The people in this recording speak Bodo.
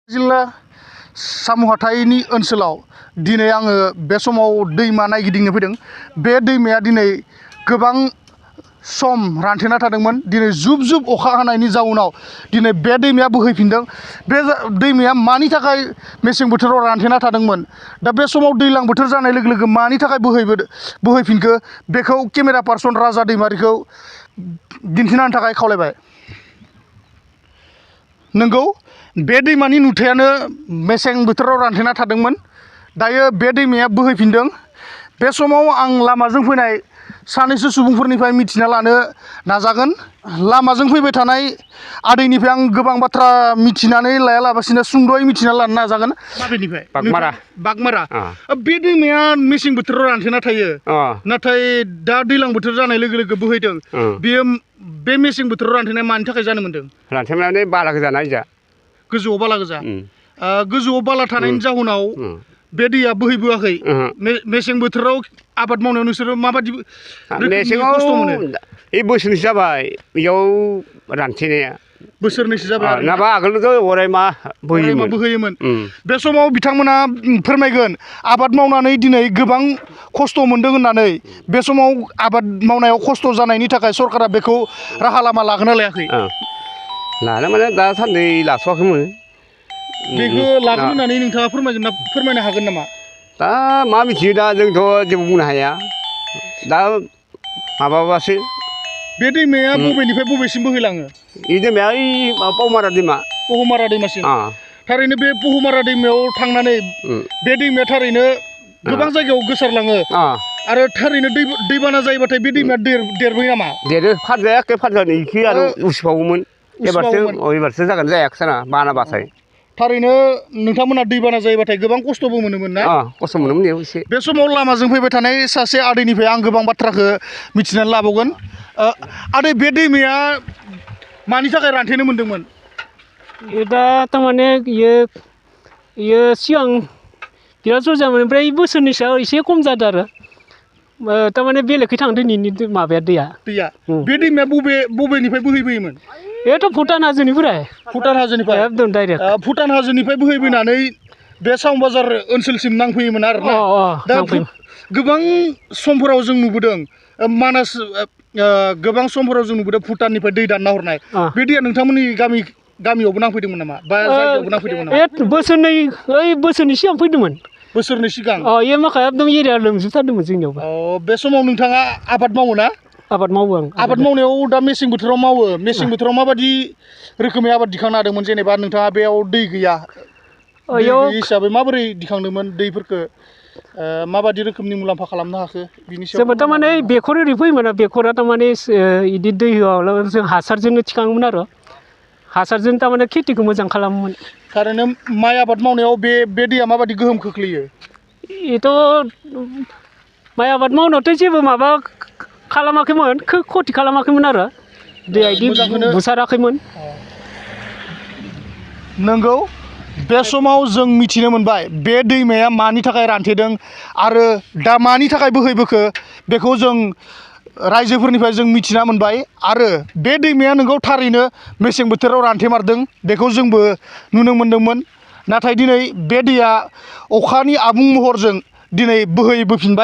जिल्ला सामुहाथायनि ओनसोलाव दिनै आङो बे समाव दैमा नायगिदिंनो फैदों। बे दैमाया दिनै गोबां सम रानथेना थादोंमोन। दिनै जुब जुब अखा हानायनि जाउनाव दिनै बे दैमाया बोहैफिनदों। बे दैमाया मानि थाखाय मेसें बोथोराव रानथेना थादोंमोन, दा बे समाव दैज्लां बोथोर जानाय लोगो लोगो मानि थाखाय बोहैफिनखो बेखौ केमेरा पार्सन राजा दैमारिखौ दिन्थिनो थाखाय खावलायबाय। नंगौ, बे दैमानि नुथायानो मेसें बोथोराव रानथेना थादोंमोन। दायो बे दैमाया बोहैफिनदों। बे समाव आं लामाजों फैनाय सानैसो सुबुंफोरनिफ्राय मिथिना लानो नाजागोन। लामाजों फैबाय थानाय आदैनिफ्राय आं गोबां बाथ्रा मिथिनानै लायालाबासिनो सुंद'यै मिथिना लानो नाजागोन। माबेनिफ्राय? बागमारा। बे दैमाया मेसें बोथोराव रानथेना थायो, नाथाय दा दैज्लां बोथोर जानाय लोगो लोगो बोहैदों। बेयो बे मेसें बोथोराव रानथेनाया मानि थाखाय जानो मोन्दों? रानथेनानै बाला गोजाना इजा गोजौआव बाला गोजा। गोजौआव बाला थानायनि जाहोनाव बे दैया बोहैबोआखै। मेसें बोथोराव आबाद मावनायाव नोंसोरो माबायदि खस्थ' मोनो? बोसोरनैसो जाबाय बेयाव रानथेनाया। बोसोरनैसो जाबाय नाबा आगोलथ' अरायमा बोहैयोमोन। बे समाव बिथांमोना फोरमायगोन आबाद मावनानै दिनै गोबां खस्थ' मोनदों होननानै। बे समाव आबाद मावनायाव खस्थ' जानायनि थाखाय सरकारा बेखौ राहा लामा लागोना लायाखै? लानो माने दासान्दि लाथ'वाखैमोन। बेखौ लागोन होननानै नोंथाङा फोरमायनो हागोन नामा? दा मा मिथियो, दा जोंथ' जेबो बुंनो हाया। दा माबाबासो। बे दैमाया बबेनिफ्राय बबेसिम बोहैलाङो? बे दैमाया ओइ पहुमारा दैमा। पहुमारा दैमासिम। थारैनो बे पहुमारा दैमायाव थांनानै बे दैमाया थारैनो गोबां जायगायाव गोसारलाङो। आरो थारैनो दैबाना जायोबाथाय बे दैमाया देरबोयो नामा? देरो, फारजाया एखे फारजानि इखि आरो उसिफावोमोन। एबारसो जागोन जायाखै साना बानाबाथाय। थारैनो नोंथांमोना दैबाना जायोबाथाय गोबां खस्थ'बो मोनोमोन ना? खस्थ' मोनोमोन बेयाव एसे। बे समाव लामाजों फैबाय थानाय सासे आदैनिफ्राय आं गोबां बाथ्राखौ मिथिनानै लाबावगोन। आदै, बे दैमाया मानि थाखाय रानथेनो मोन्दोंमोन? दा थारमाने इयो सिगां बिराद बुरजामोन, ओमफ्राय बोसोरनैसोआव एसे खम जादों आरो। थारमाने बेलेगखै थांदों माबाया दैया। बे दैमाया बबेनिफ्राय बोहैबोयोमोन? बेथ' भुटान हाजोनिफ्राय। भुटान हाजोनिफ्राय एकदम डाइरेक्ट। भुटान हाजोनिफ्राय बोहैबोनानै बे सावन बाजार ओनसोलसिम नांफैयोमोन आरो ना। दा गोबां समफोराव जों नुबोदों मानास, गोबां समफोराव जों नुबोदों भुटाननिफ्राय दै दानना हरनाय। बे दैया नोंथांमोननि गामियावबो नांफैदोंमोन नामा, बा जायगायावबो नांफैदोंमोन नामा? बोसोरनै सिगां फैदोंमोन। बोसोरनै सिगां? इयो माखाया एकदम एरिया लोमजोबथारदोंमोन जोंनियावबो। बे समाव नोंथाङा आबाद मावो ना? आबाद मावो आं। आबाद मावनायाव दा मेसें बोथोराव मावो। मेसें बोथोराव माबायदि रोखोमै आबाद दिखांनो हादोंमोन? जेनेबा नोंथाङा बेयाव दै गैया हिसाबै माबोरै दिखांदोंमोन दैफोरखौ? माबायदि रोखोमनि मुलाम्फा खालामनो हाखो बिनि सायाव? जोंबो थारमाने बेखर ओरै फैयोमोन। बेखरा थारमाने बिदि दै होआब्ला जों हासारजोंनो थिखाङोमोन आरो। हासारजों थारमाने खेथिखौ मोजां खालामोमोन। थारैनो माइ आबाद मावनायाव बे दैया माबायदि गोहोम खोख्लैयो? बेथ' माइ आबाद मावनायावथ' जेबो माबा खालामाखैमोन, खथि खालामाखैमोन आरो। दैया बिदि बुसाराखैमोन। नंगौ, बे समाव जों मिथिनो मोनबाय बे दैमाया मानि थाखाय रानथेदों आरो दा मानि थाखाय बोहैबोखो बेखौ जों रायजोफोरनिफ्राय जों मिथिना मोनबाय। आरो बे दैमाया नोंगौ थारैनो मेसें बोथोराव रानथेमारदों, बेखौ जोंबो नुनो मोन्दोंमोन। नाथाय दिनै बे दैया अखानि आबुं महरजों दिनै बोहैबोफिनबाय।